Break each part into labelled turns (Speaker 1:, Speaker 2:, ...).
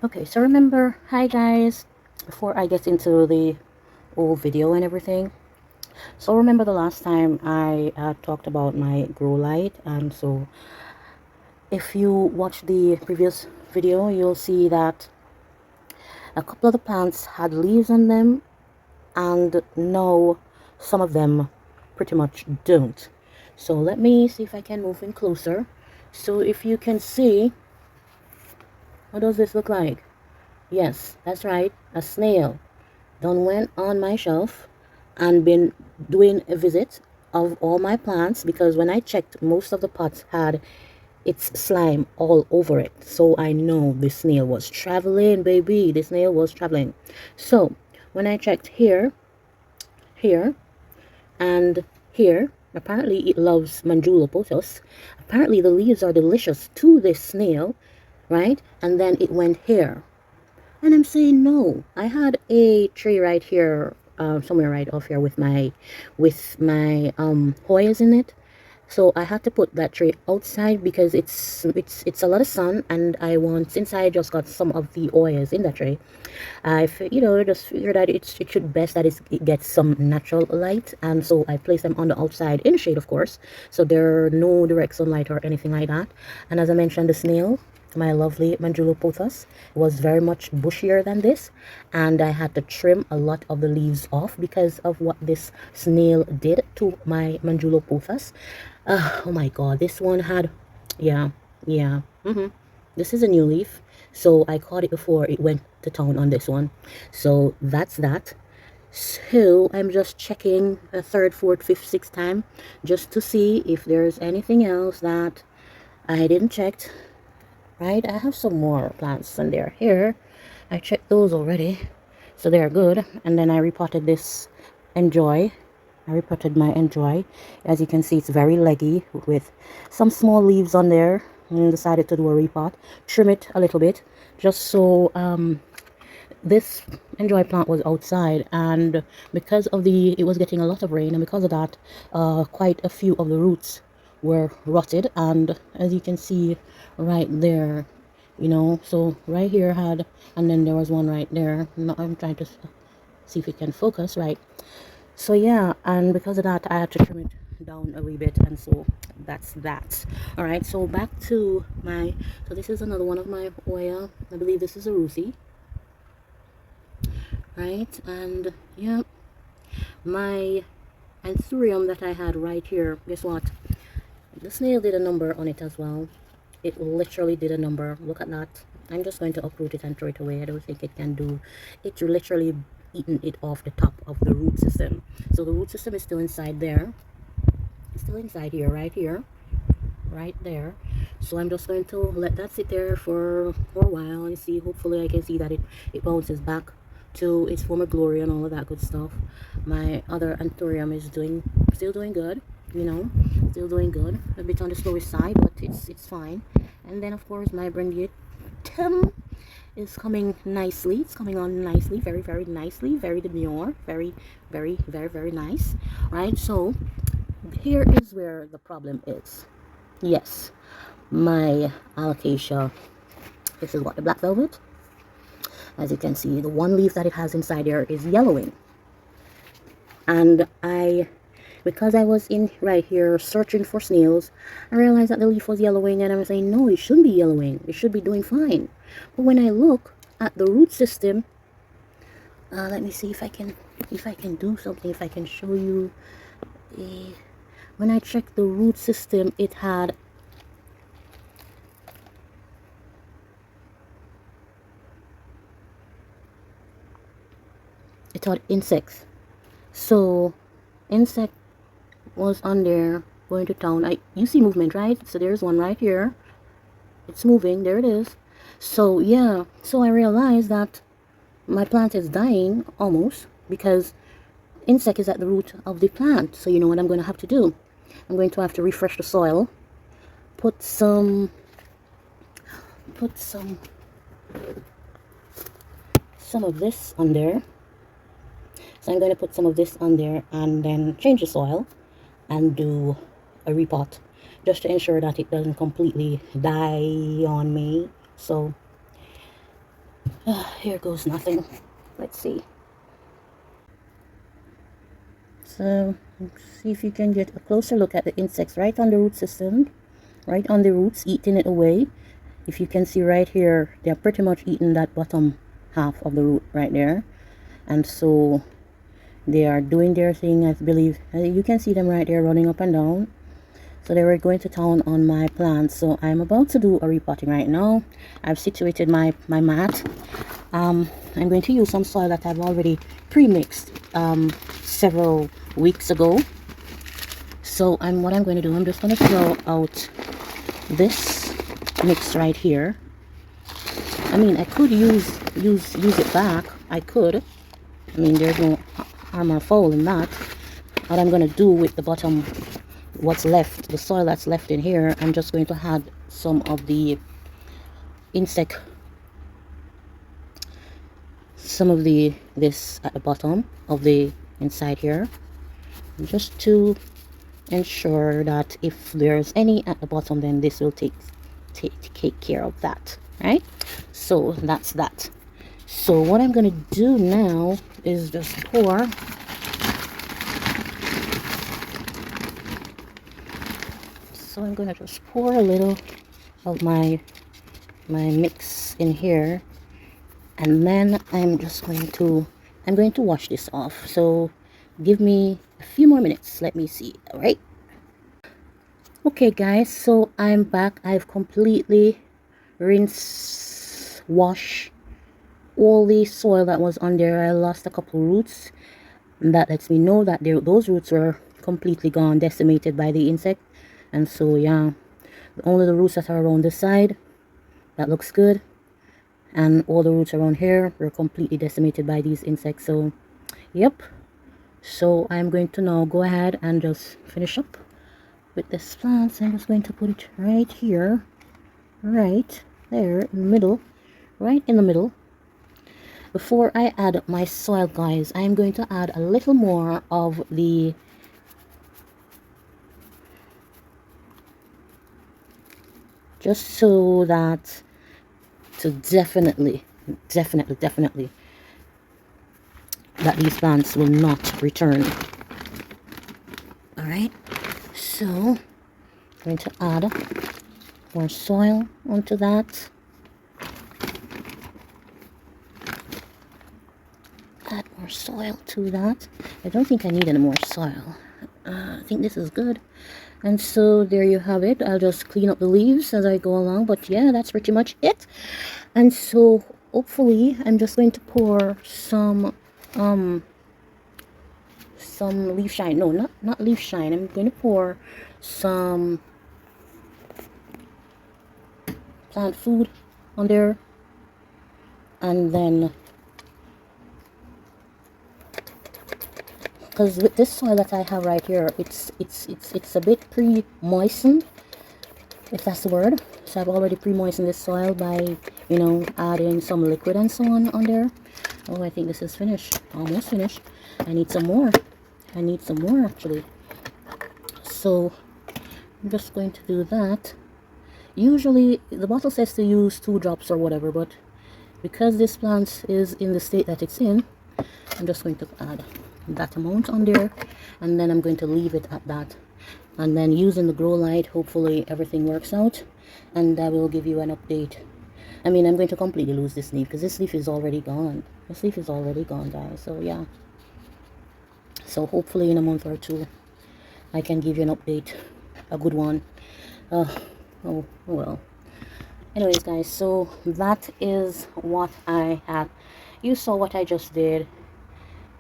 Speaker 1: Okay, so remember, hi guys, before I get into the old video and everything. So remember the last time I talked about my grow light, and so if you watch the previous video, you'll see that a couple of the plants had leaves on them, and now some of them pretty much don't. So let me see if I can move in closer. So if you can see, what does this look like? Yes, that's right, a snail. Done went on my shelf and been doing a visit of all my plants, because when I checked, most of the pots had its slime all over it. So I know the snail was traveling, baby. The snail was traveling. So when I checked here, here, and here, apparently it loves Manjula potos. Apparently the leaves are delicious to this snail, right? And then it went here. And I'm saying no. I had a tree right here, somewhere right off here with my Hoyas in it. So I had to put that tree outside because it's a lot of sun, and I want, since I just got some of the Hoyas in that tree, just figured that it should best that it gets some natural light, and so I placed them on the outside in the shade, of course, so there are no direct sunlight or anything like that. And as I mentioned, the snail, my lovely Manjulopothos, was very much bushier than this, and I had to trim a lot of the leaves off because of what this snail did to my Manjulopothos. Oh my god, this one had, yeah, yeah, this is a new leaf, so I caught it before it went to town on this one. So that's that. So I'm just checking a third, fourth, fifth, sixth time just to see if there's anything else that I didn't check. Right, I have some more plants and they're here. I checked those already, so they're good. And then I repotted this enjoy. I repotted my enjoy. As you can see, it's very leggy with some small leaves on there, and decided to do a repot, trim it a little bit, just so this enjoy plant was outside, and because of the it was getting a lot of rain, and because of that, quite a few of the roots were rotted. And as you can see right there, so right here had, and then there was one right there. Now I'm trying to see if it can focus right. So yeah, and because of that, I had to trim it down a wee bit, and so that's that. All right, so back to my, so this is another one of my oil. I believe this is a Ruthie, right? And yeah, my anthurium that I had right here, guess what? The snail did a number on it as well. It literally did a number. Look at that. I'm just going to uproot it and throw it away. I don't think it can do it. Literally eaten it off the top of the root system. So the root system is still inside there. It's still inside here, right there. So I'm just going to let that sit there for a while and see. Hopefully I can see that it bounces back to its former glory and all of that good stuff. My other anthurium is still doing good, still doing good. A bit on the slower side, but it's fine. And then of course my Tim is coming nicely. It's coming on nicely, very, very nicely, very demure, very, very, very, very nice. Right, so here is where the problem is. Yes, my alocasia, this is what, the black velvet. As you can see, the one leaf that it has inside there is yellowing. And because I was in right here searching for snails, I realized that the leaf was yellowing, and I was saying, no, it shouldn't be yellowing. It should be doing fine. But when I look at the root system, let me see if I can do something, if I can show you. When I checked the root system, it had insects. So insect was on there going to town. You see movement, right? So there's one right here. It's moving. There it is. So yeah, so I realized that my plant is dying almost because insect is at the root of the plant. So you know what I'm going to have to do? I'm going to have to refresh the soil, put some of this on there. So I'm going to put some of this on there and then change the soil and do a repot, just to ensure that it doesn't completely die on me. So Here goes nothing. Let's see. So see if you can get a closer look at the insects right on the root system, right on the roots, eating it away. If you can see right here, they're pretty much eating that bottom half of the root right there. And so they are doing their thing, I believe. You can see them right there running up and down. So they were going to town on my plants. So I'm about to do a repotting right now. I've situated my mat. I'm going to use some soil that I've already pre-mixed several weeks ago. So what I'm going to do, I'm just going to throw out this mix right here. I mean, I could use it back. I could. I mean, there's no harm or foul in that. What I'm going to do with the bottom, what's left, the soil that's left in here, I'm just going to add some of the insect, this at the bottom of the inside here, just to ensure that if there's any at the bottom, then this will take care of that, right? So that's that. So what I'm going to do now is just pour I'm going to just pour a little of my mix in here, and then I'm going to wash this off. So give me a few more minutes, let me see. All right, okay guys, so I'm back. I've completely washed all the soil that was on there. I lost a couple roots, and that lets me know that those roots were completely gone, decimated by the insect. And so yeah, only the roots that are around this side, that looks good, and all the roots around here were completely decimated by these insects. So yep, so I'm going to now go ahead and just finish up with this plant. So I'm just going to put it right here, right there in the middle, right in the middle. Before I add my soil, guys, I'm going to add a little more of the just so that to definitely that these plants will not return. All right, so I'm going to add more soil onto that. Add more soil to that. I don't think I need any more soil. I think this is good. And so there you have it. I'll just clean up the leaves as I go along, but yeah, that's pretty much it. And so hopefully I'm just going to pour some leaf shine. No, not leaf shine. I'm going to pour some plant food on there, and then because with this soil that I have right here, it's a bit pre-moistened, if that's the word. So I've already pre-moistened this soil by, you know, adding some liquid and so on there. Oh, I think this is finished, almost finished. I need some more. I need some more actually. So I'm just going to do that. Usually the bottle says to use 2 drops or whatever, but because this plant is in the state that it's in, I'm just going to add that amount on there, and then I'm going to leave it at that. And then using the grow light, hopefully everything works out, and I will give you an update. I mean, I'm going to completely lose this leaf because this leaf is already gone. This leaf is already gone, guys. So yeah, so hopefully in a month or 2 I can give you an update, a good one. Oh well, anyways guys, so that is what I had. You saw what I just did.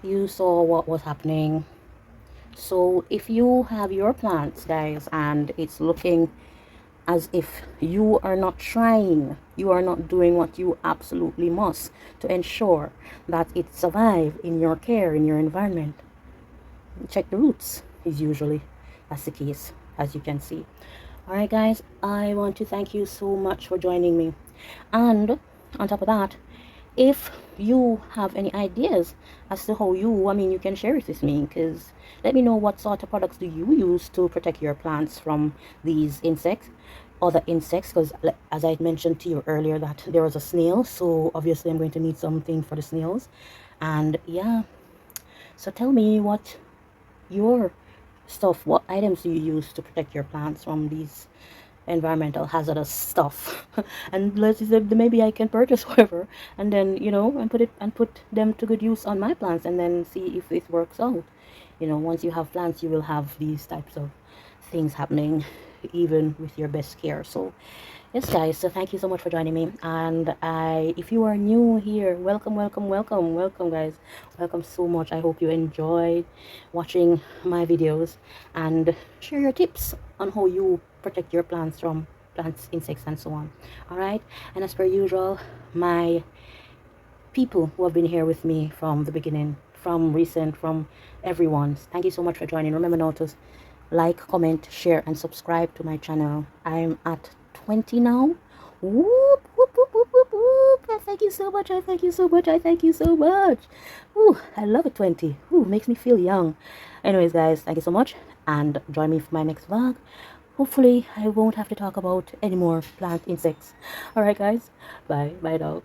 Speaker 1: You saw what was happening. So if you have your plants, guys, and it's looking as if you are not trying, you are not doing what you absolutely must to ensure that it survive in your care, in your environment, check the roots. Is usually that's the case, as you can see. All right guys, I want to thank you so much for joining me, and on top of that, if you have any ideas as to how you can share it with me, because let me know what sort of products do you use to protect your plants from these insects. other insects, because as I mentioned to you earlier that there was a snail, so obviously I'm going to need something for the snails. And yeah, so tell me what your stuff, what items do you use to protect your plants from these environmental hazardous stuff? And let's say maybe I can purchase whatever, and then and put them to good use on my plants, and then see if it works out. Once you have plants, you will have these types of things happening even with your best care. So yes, guys, so thank you so much for joining me. And if you are new here, welcome, welcome, welcome, welcome, guys. Welcome so much. I hope you enjoyed watching my videos, and share your tips on how you protect your plants from plants, insects, and so on. All right. And as per usual, my people who have been here with me from the beginning, from recent, from everyone, thank you so much for joining. Remember now to like, comment, share, and subscribe to my channel. I'm at 20 now. Whoop, whoop, whoop, whoop, whoop, whoop. I thank you so much. I thank you so much. I thank you so much. Ooh, I love it. 20. Ooh, makes me feel young. Anyways, guys, thank you so much, and join me for my next vlog. Hopefully I won't have to talk about any more plant insects. All right, guys, bye now.